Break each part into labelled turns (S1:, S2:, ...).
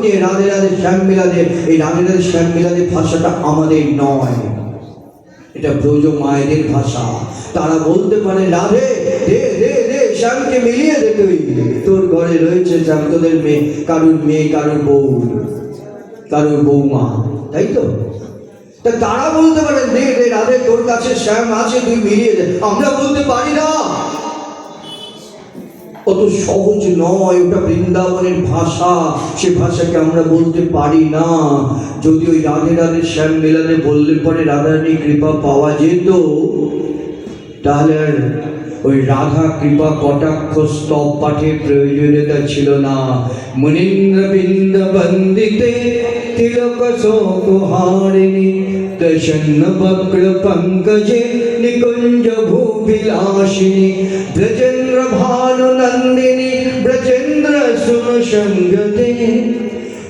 S1: যে রাধে রাধে শ্যাম মিলাদে, এই রাধে রাধে শ্যাম মিলাদে ভাষাটা আমাদের নয়, এটা ব্রজ মায়েদের ভাষা। তারা বলতে পারে রাধে দে দে দে, শ্যামকে মিলিয়ে দে, তুই তোর ঘরে রয়েছে শ্যাম, তোদের মেয়ে, কারুর মেয়ে, কারুর বউ, কারুর বৌমা, তাই তো? তা তারা বলতে পারে দে দে রাধে, তোর কাছে শ্যাম আছে, তুই মিলিয়ে দে। আমরা বলতে পারি না, অত সহজ নয়, ওটা বৃন্দাবনের ভাষা, সে ভাষাকে আমরা বলতে পারি না। যদি ওই রাধে রাধে শ্যাম মিলাদে বললে পরে রাধারানীর কৃপা পাওয়া যেত, তাহলে আর ওই রাধা কৃপা কটাক্ষ স্তব পাঠের প্রয়োজনীয়তা ছিল না। মুনীন্দ্র বৃন্দ বন্দিতে তিলক শোকহারিণী দশন্ন বক্র পঙ্কজে নিকুঞ্জ ভূবিলাসিনী ব্রজেন্দ্র ভানু নন্দিনী ব্রজেন্দ্র সুন সঙ্গতে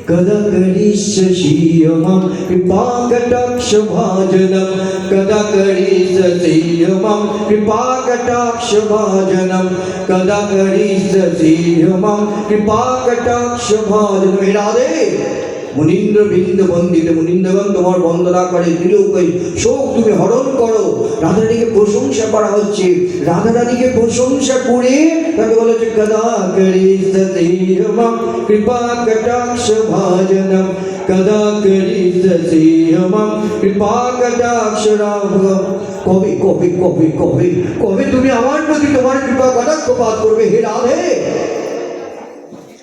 S1: कदा करिष्यसि मम कृपाकटाक्ष भाजनं, कदा करिष्यसि मम कृपाकटाक्ष भाजनं, कदा करिष्यसि मम कृपाकटाक्ष भाजनं। हे राधे, मुनीन्द्र बिंद बंदित, मुनीन्द्रगण তোমার বন্দনা করে, তিলকই শোক তুমি হরণ করো। রাধারানীকে প্রশংসা করা হচ্ছে, রাধারানীকে প্রশংসা করে তাকে বলা হচ্ছে কদা করিষ্যসি মম কৃপা কটাক্ষ ভাজনম, কদা করিষ্যসি মম কৃপা কটাক্ষ রাঘবম। কবে কবে কবে কবে কবে তুমি আমার প্রতি তোমার কৃপা কটাক্ষপাত করবে হে রাধে?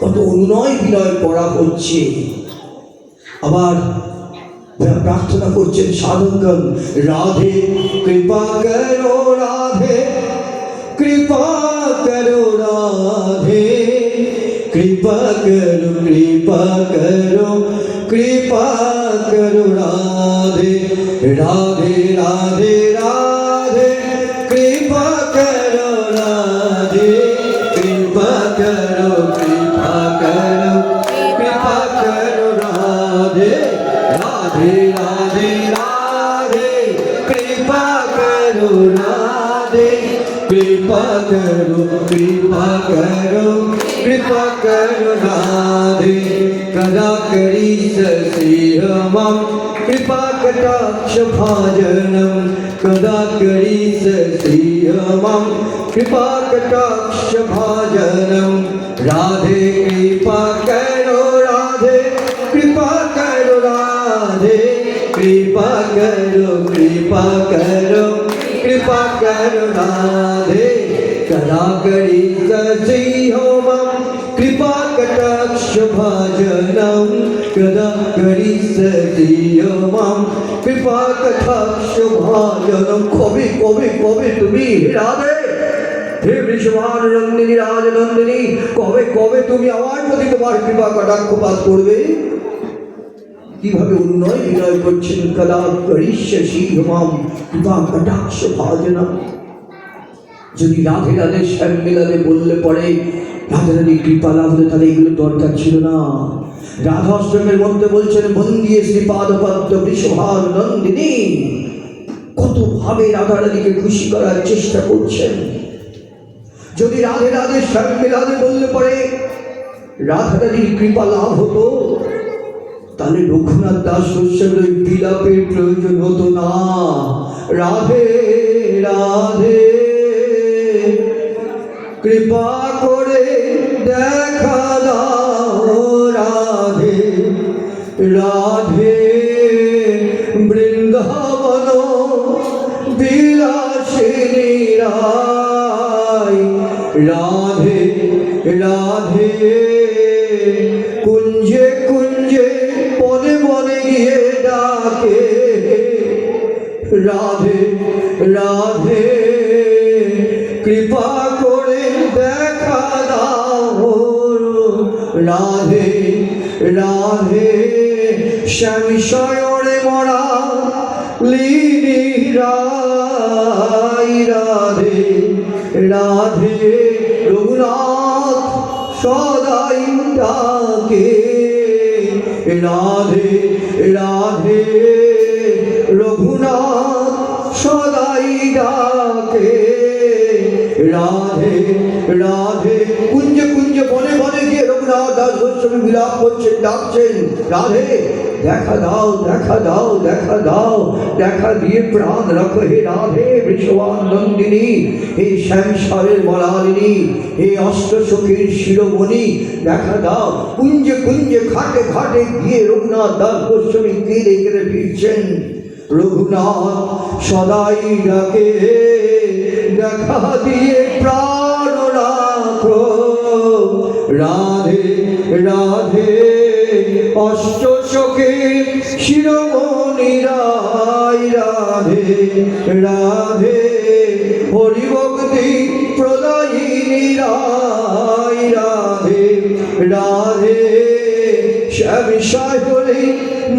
S1: কত অনুনয় বিনয় করা হচ্ছে। আবার প্রার্থনা করছেন সাধকগণ, রাধে কৃপা করো, রাধে কৃপা করো, রাধে কৃপা করো, কৃপা করো, কৃপা করো রাধে, রাধে রাধে রাধে কৃপা করো, রাধে কৃপা করো, কৃপা করো, কৃপা করো রাধে, রাধে রাধে রাধে কৃপা করো, রাধে কৃপা করো, কৃপা করো, কৃপা করো রাধে। कदा करिष्यसि मम कृपा कटाक्ष भाजनं, कदा करिष्यसि मम कृपा कटाक्ष भाजनं। राधे कृपा करो, राधे कृपा करो, राधे कृपा करो, कृपा करो, कृपा करो राधे। कदा करिष्यसि मम कृपा कटाक्ष भाजनं, कदा करिष्यसि मम कृपा कटाक्ष भाजनं। कবে কবে কবে তুমি রাধে, হে বৃষভান নন্দিনী রাজনন্দিনী, কবে কবে তুমি আমার প্রতি তোমার কৃপা কটাক্ষপাত করবে? কিভাবে অনুনয় বিনয় করছেন, কদা করিষ্যসি মম কৃপা কটাক্ষ ভাজনম। যদি রাধে রাধে শ্যাম মিলাদে বললে পরে রাধারানীর কৃপা লাভ হলে, তাহলে এগুলো দরকার ছিল না। রাধা অষ্টমের মধ্যে বলছেন বন্দিয়ে শ্রীপাদ পদ্ম বৃষভান নন্দিনী, কত ভাবে রাধারানীকে খুশি করার চেষ্টা করছেন। যদি রাধে রাধে শ্যাম মিলাদে বললে পরে রাধারানীর কৃপা লাভ হতো, তাহলে রঘুনাথ দাস গোস্বামীর ওই বিলাপের প্রয়োজন হতো না। রাধে রাধে কৃপা করে দেখা দাও, রাধে রাধে বৃন্দাবন বিলাসিনী রায়, রাধে রাধে কুঞ্জে কুঞ্জে বনে বনে গিয়ে ডাকে, রাধে রাধে কৃপা করে দেখা দাও, রাধে রাধে শ্যাম শয়নে মরা লীনি রায়, রাধে রাধে রঘুনাথ সদাই ডাকে, রাধে রাধে রঘুনাথ সদাই ডাকে, রাধে রাধে কুঞ্জ কুঞ্জ বনে বনে গিয়ে রঘুনাথ দাস গোস্বামী রূপে বিলাপ করছেন, ডাকছেন, রাধে দেখা দাও, দেখা দাও, দেখা দাও, দেখা দিয়ে প্রাণ রাখো হে রাধে বৃষভান নন্দিনী, হে শ্যামসারের মলালিনী, হে অষ্টসখীর শিরোমণি, দেখা দাও। কুঞ্জে কুঞ্জে ঘাটে ঘাটে গিয়ে রঘুনাথ দাস গোস্বামী কেঁদে কেঁদে ফিরছেন। রঘুনাথ সদাই ডাকে দেখা দিয়ে প্রাণ রাখো রাধে রাধে অষ্টসখীর শিরোমণি রায়, রাধে রাধে হরিভক্তি প্রদায়িনী রায়, রাধে রাধে শ্যামসাগরী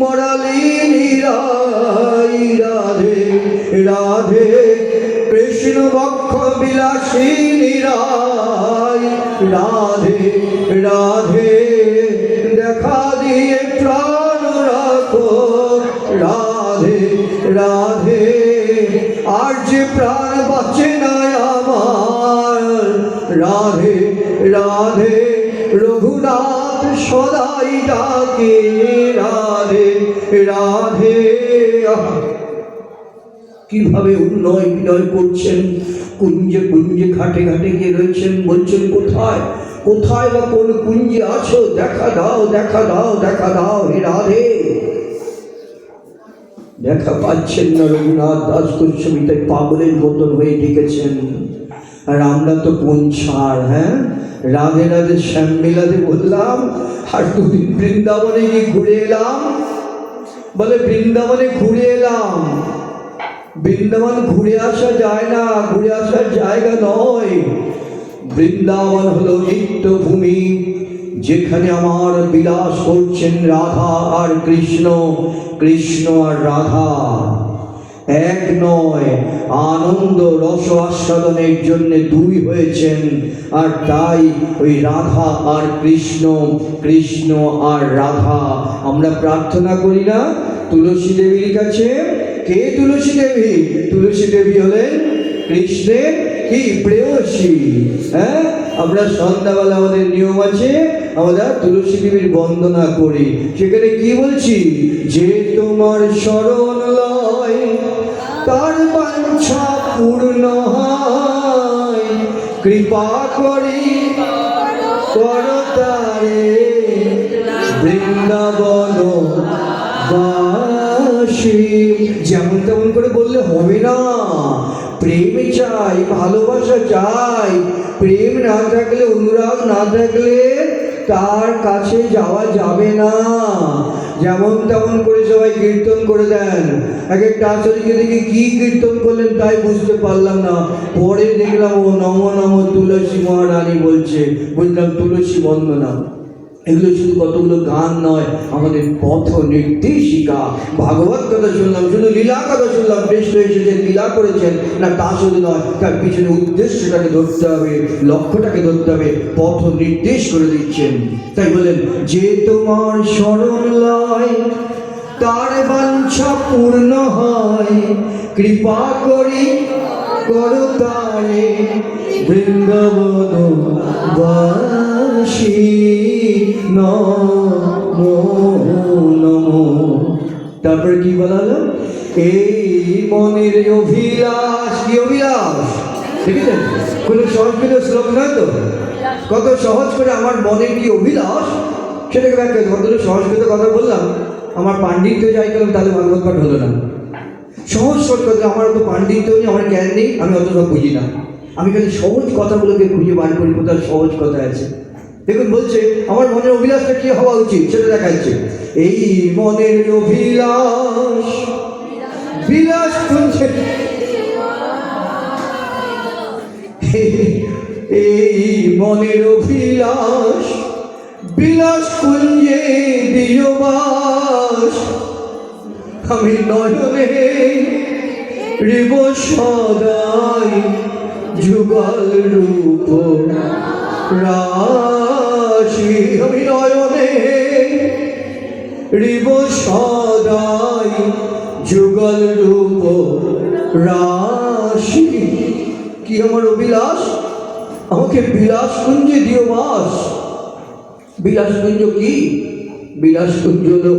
S1: মরালিনী রায়, রাধে রাধে কৃষ্ণ বক্ষ বিলাসিনী রায়, রাধে রাধে দেখা দিয়ে প্রাণ রাখো রাধে রাধে। আর যে প্রাণ বাঁচে না আমার, রাধে রাধে রঘুনাথ সদাই ডাকে রাধে রাধে। কিভাবে উন্নয় বিনয় করছেন, কুঞ্জে কুঞ্জে ঘাটে ঘাটে গিয়ে রয়েছেন, বলছেন কোথায় কোথায় বা কোন কুঞ্জে আছো, দেখা দাও, দেখা দাও, দেখা দাও হে রাধে। দেখা পাচ্ছেন না রঘুনাথ দাস গোস্বামী, তাই পাগলের মতন হয়ে ডেকেছেন। আর আমরা তো কোন ছাড়, হ্যাঁ রাধে রাধে শ্যাম মেলাতে বললাম, আর দুদিন বৃন্দাবনে গিয়ে ঘুরে এলাম। বলে বৃন্দাবনে ঘুরে এলাম, বৃন্দাবন ঘুরে আসা যায় না, ঘুরে আসার জায়গা নয়। বৃন্দাবন হলো নিত্যভূমি, যেখানে আমার বিলাস করছেন রাধা আর কৃষ্ণ, কৃষ্ণ আর রাধা এক নয়, আনন্দ রস আস্বাদনের জন্য দুই হয়েছেন। আর তাই ওই রাধা আর কৃষ্ণ, কৃষ্ণ আর রাধা আমরা প্রার্থনা করি না তুলসী দেবীর কাছে। কে তুলসী দেবী? তুলসী দেবী হলেন কৃষ্ণের কি প্রেয়সী। হ্যাঁ, আমরা সন্ধ্যাবেলা আমাদের নিয়ম আছে, আমরা তুলসী দেবীর বন্দনা করি। সেখানে কি বলছি? যে তোমার শরণ লয় তার বাঞ্ছা পূর্ণ হয়, কৃপা করি কর তারে বৃন্দাবন বাসী। যেমন তেমন করে বললে হবে না, প্রেম চাই, ভালোবাসা চাই। প্রেম না থাকলে, অনুরাগ না থাকলে তার কাছে যাওয়া যাবে না। যেমন তেমন করে সবাই কীর্তন করে দেন, এক একটা আচার্যকে দেখি কি কীর্তন করলেন তাই বুঝতে পারলাম না। পরে দেখলাম ও নম নম তুলসী মহারানী বলছে, বুঝলাম তুলসী বন্দনা। এগুলো শুধু কতগুলো গান নয়, আমাদের পথ নির্দেশিকা। ভাগবত কথা শুনলাম, শুধু লীলা কথা শুনলাম, কৃষ্ণ এসেছেন লীলা করেছেন না, তা শুধু নয়, তার পিছনে উদ্দেশ্যটাকে ধরতে হবে, লক্ষ্যটাকে ধরতে হবে, পথ নির্দেশ করে দিচ্ছেন। তাই বলেন, যে তোমার শরণ লয় তার বাঞ্ছা পূর্ণ হয়, কৃপা করি করো তারে বৃন্দাবন বাসী। নমো নমো। তারপরে কি বলা হলো? এই মনের অভিলাষ। কি অভিলাষ? দেখেছেন? কোন সংস্কৃত শ্লোক নয় তো, কত সহজ করে আমার মনের কি অভিলাষ সেটাকে ব্যাখ্যা। কতটা সংস্কৃত কথা বললাম, আমার পাণ্ডিত্য যাই গেলাম তাহলে ভাগবত পাঠ হলো না। সহজ সহজ কথা, আমার অত পাণ্ডিত্য নেই, আমার জ্ঞান নেই, আমি অত সব বুঝি না। আমি খালি সহজ কথাগুলোকে খুঁজে বার করি, কোথায় সহজ কথা আছে। দেখুন বলছে আমার মনের অভিলাষটা কি হওয়া উচিত সেটা দেখাচ্ছে। এই মনের অভিলাষ বিলাস শুনছে, এই মনের অভিলাষ বিলাস কুঞ্জে দিও বাস। আমি নয়নে রিব সদাই যুগল রূপ রাশি। আমি নয়নে রিব সদাই যুগল রূপ রাশি। কি আমার অভিলাষ? আমাকে বিলাস কুঞ্জে দিও বাস। বিলাসকুঞ্জ কি? বিলাসকুঞ্জ হলো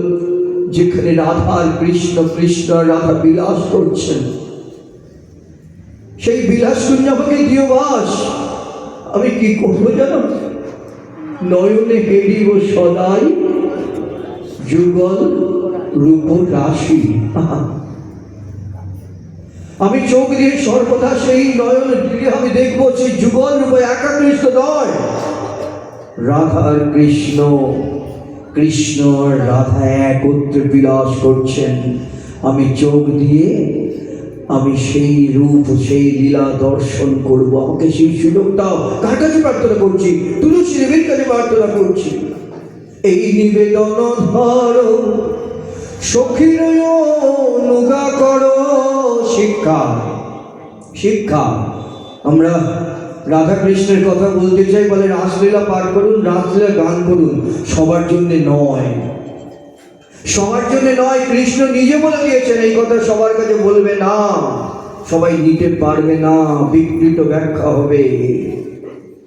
S1: যেখানে রাধা আর কৃষ্ণ, কৃষ্ণ আর রাধা বিলাস করছেন, সেই বিলাসকুঞ্জ আমাকে দিও বাস। আমি কি করবো জানো? নয়নে হেরিব সদাই যুগল রূপ রাশি। আমি চোখ দিয়ে সর্বদা সেই নয়ন দিকে আমি দেখবো সেই যুগল রূপ, একা কৃষ্ণ নয়, রাধা আর কৃষ্ণ, কৃষ্ণ আর রাধা একত্রে বিলাস করছেন। আমি চোখ দিয়ে আমি সেই রূপ, সেই লীলা দর্শন করব। আমাকে সেই সুযোগটাও কার কাছে প্রার্থনা করছি? তুলসী দেবীর কাছে প্রার্থনা করছি। এই নিবেদন ধরো সখীর অনুগা করো। শিক্ষা, শিক্ষা। আমরা রাধা কৃষ্ণের কথা বলতে চাই, বলে রাসলীলা পাঠ করুন, রাসলীলা গান করুন, সবার জন্য নয়, সবার জন্য নয়। কৃষ্ণ নিজে বলে দিয়েছেন এই কথা সবার কাছে বলবে না, সবাই নিতে পারবে না, বিকৃত ব্যাখ্যা হবে।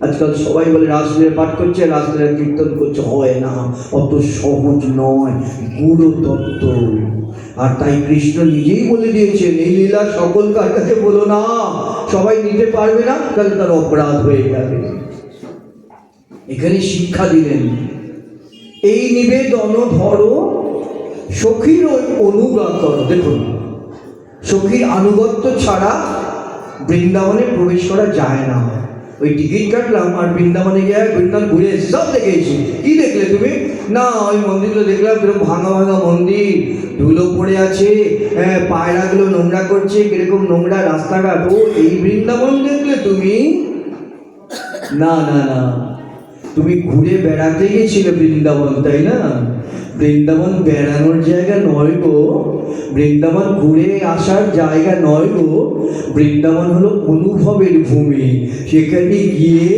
S1: আজকাল সবাই বলে রাসলীলা পাঠ করছে, রাসলীলা কীর্তন করছে, হয় না, অত সহজ নয়, গূঢ় তত্ত্ব। আর তাই কৃষ্ণ নিজেই বলে দিয়েছেন এই লীলা সকল কার কাছে বলো না, সবাই নিতে পারবে না, তাহলে তার অপরাধ হয়ে যাবে। এখানে শিক্ষা দিলেন, এই নিবেদন ধরো সখীর অনুগত করো। দেখুন, সখীর আনুগত্য ছাড়া বৃন্দাবনে প্রবেশ করা যায় না। ওই টিকিট কাটলাম আর বৃন্দাবনে গিয়ে বৃন্দাবন ঘুরে এসে সব দেখে এসেছি। কি দেখলে তুমি? না, ওই মন্দিরগুলো দেখলাম, কিরকম ভাঙা ভাঙা মন্দির, ধুলো পড়ে আছে, হ্যাঁ, পায়রাগুলো নোংরা করছে, কিরকম নোংরা রাস্তাঘাট। ও, এই বৃন্দাবন দেখলে তুমি? না না না, তুমি ঘুরে বেড়াতে গেছিলে বৃন্দাবন, তাই না? বৃন্দাবন বেড়ানোর জায়গা নয় গো, বৃন্দাবন ঘুরে আসার জায়গা নয় গো, বৃন্দাবন হলো অনুভবের ভূমি। সেখানে গিয়ে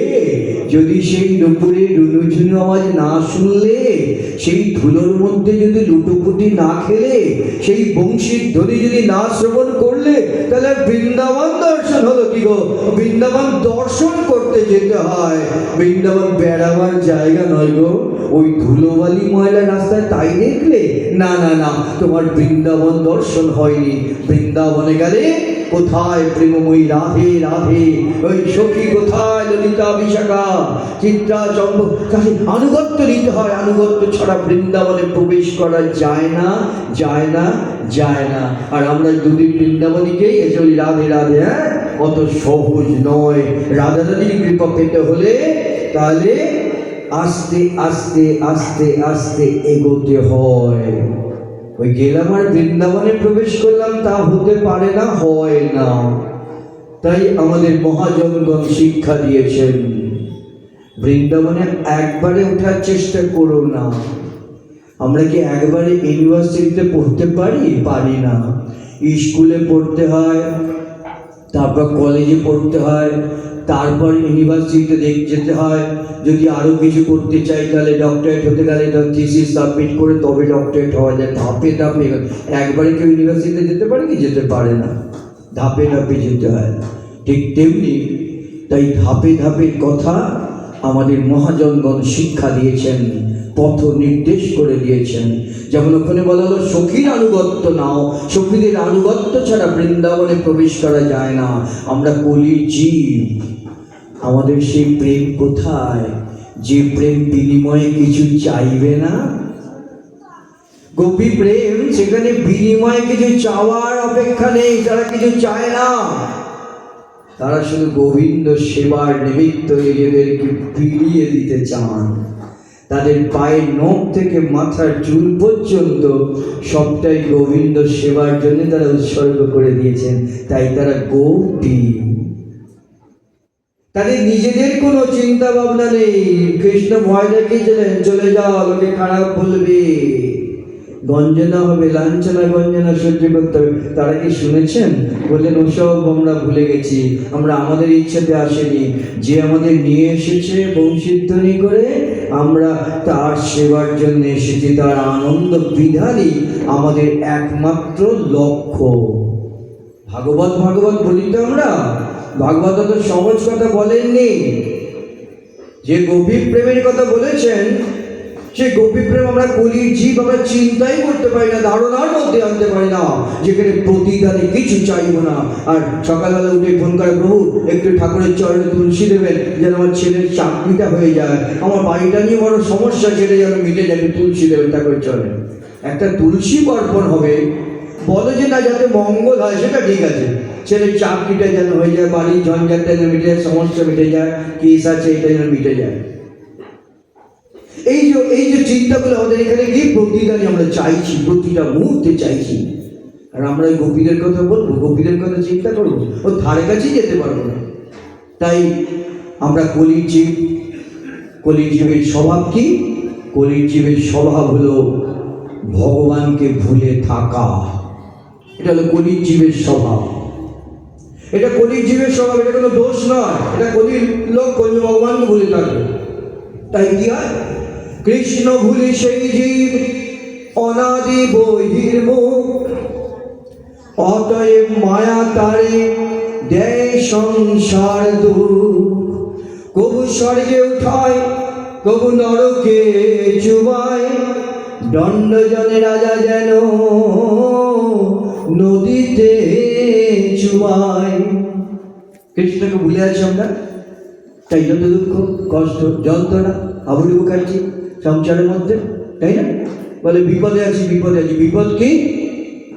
S1: যদি সেই দুপুরে রুনুঝুনু আওয়াজ না শুনলে, সেই ধুলোর মধ্যে যদি লুটোপুটি না খেলে, সেই বংশীর ধ্বনি যদি না শ্রবণ করলে, তাহলে বৃন্দাবন দর্শন হলো কি গো? বৃন্দাবন দর্শন করতে যেতে হয়, বৃন্দাবন বেড়াবার জায়গা নয় গো। ওই ধুলোবালি ময়লা রাস্তায় তাই দেখলে? না না না, তোমার বৃন্দাবন দর্শন হয়নি। বৃন্দাবনে গেলে কোথায় প্রেমময়ী রাধে রাধে, ওই সখী কোথায় ললিতা বিশাখা চিত্রা চম্পক, তাকে আনুগত্য নিতে হয়। আনুগত্য ছাড়া বৃন্দাবনে প্রবেশ করা যায় না, যায় না, যায় না। আর আমরা দুদিন বৃন্দাবনে গিয়ে এসে ওই রাধে রাধে, হ্যাঁ, অত সহজ নয়। রাধা রানীর কৃপা পেতে হলে তাহলে আস্তে আস্তে আস্তে আস্তে এগোতে হয়। ওই গেলাম আর বৃন্দাবনে প্রবেশ করলাম, তা হতে পারে না, হয় না। তাই আমাদের মহাজনগণ শিক্ষা দিয়েছেন, বৃন্দাবনে একবারে ওঠার চেষ্টা করো না। আমরা কি একবারে ইউনিভার্সিটিতে পড়তে পারি? পারি না। স্কুলে পড়তে হয়, তারপর কলেজে পড়তে হয়, তারপর ইউনিভার্সিটিতে যেতে হয়। যদি আরও কিছু করতে চাই, তাহলে ডক্টরেট হতে গেলে থিসিস সাবমিট করে তবে ডক্টরেট হওয়া যায়। ধাপে ধাপে, একবারে কেউ ইউনিভার্সিটিতে যেতে পারে কি? যেতে পারে না, ধাপে ধাপে যেতে হয়। ঠিক তেমনি তাই ধাপে ধাপের কথা আমাদের মহাজনগণ শিক্ষা দিয়েছেন, পথ নির্দেশ করে দিয়েছেন। যেমন ওখানে বলা হলো সখীর আনুগত্য নাও, সখীদের আনুগত্য ছাড়া বৃন্দাবনে প্রবেশ করা যায় না। আমরা কলির জীব, আমাদের সেই প্রেম কোথায়? যে প্রেম বিনিময়ে কিছু চাইবে না। গোপী প্রেম, সেখানে বিনিময়ে কিছু চাওয়ার অপেক্ষা নেই, তারা কিছু চায় না। তারা শুধু গোবিন্দ সেবার নিমিত্ত নিজেদেরকে বিলিয়ে দিতে চান। তাদের পায়ের নখ থেকে মাথার চুল পর্যন্ত সবটাই গোবিন্দ সেবার জন্য তারা উৎসর্গ করে দিয়েছেন। তাই তারা গোপী, তাদের নিজেদের কোনো চিন্তা ভাবনা নেই। কৃষ্ণ ভয় দেখিয়েছিলেন, চলে যাও, লোকে খারাপ বলবে, গঞ্জনা হবে, লাঞ্ছনা গঞ্জনা সহ্য করতে হবে। তারা কি শুনেছেন? বললেন ওসব আমরা ভুলে গেছি, আমরা আমাদের ইচ্ছাতে আসেনি, যে আমাদের নিয়ে এসেছে বংশীধ্বনি করে, আমরা তার সেবার জন্য এসেছি, তার আনন্দ বিধানই আমাদের একমাত্র লক্ষ্য। ভাগবত ভাগবত বলি তো আমরা, ভাগবত তো সহজ কথা বলেননি। যে গভীর প্রেমের কথা বলেছেন, সেই গোপীপ্রেম আমরা কলির জীব আমরা চিন্তাই করতে পারি না, ধারণার মধ্যে আনতে পারি না, যেখানে প্রতিদানে কিছু চাইবো না। আর সকালবেলা উঠে ফোন করে, প্রভু একটু ঠাকুরের চরণে তুলসী দেবেন যেন আমার ছেলের চাকরিটা হয়ে যায়, আমার বাড়িটা নিয়ে বড় সমস্যা সেটা যেন মিটে যায়, তুলসী দেবেন ঠাকুরের চরণে। একটা তুলসী অর্পণ হবে, বলে যে না যাতে মঙ্গল হয় সেটা ঠিক আছে, ছেলের চাকরিটা যেন হয়ে যায়, বাড়ির ঝঞ্ঝাটটা যেন মিটে যায়, সমস্যা মিটে যায়, কেস আছে এটা যেন মিটে যায়। এই যে চিন্তাগুলো আমাদের এখানে কি প্রতিদানে আমরা চাইছি, প্রতিটা মুহূর্তে চাইছি। আর আমরা ওই গোপীদের কথা বলবো, গোপীদের কথা চিন্তা করবো, ও ধারে কাছেই যেতে পারবো না। তাই আমরা কলির জীব, কলির জীবের স্বভাব কি? কলির জীবের স্বভাব হলো ভগবানকে ভুলে থাকা। এটা হলো কলির জীবের স্বভাব। এটা কলির জীবের স্বভাব, এটা কোনো দোষ নয়, এটা কলির লোক কলি ভগবানকে ভুলে থাকবে। তাই কি হয়? কৃষ্ণ ভুলি সেই জীব অনাদি বহির্মুখ, অতএব মায়া তারে দেয় সংসার দুঃখ। কবু স্বর্গে উঠায়, কবু নরকে চুবায়, দণ্ডজনে রাজা যেন নদীতে চুবায়। কৃষ্ণকে ভুলে আছি আমরা, তাই যত দুঃখ কষ্ট যন্ত্রণা আবুড়ি মুখার্জি সংসারের মধ্যে, তাই না? বলে বিপদে আছি, বিপদে আছি। বিপদ কি?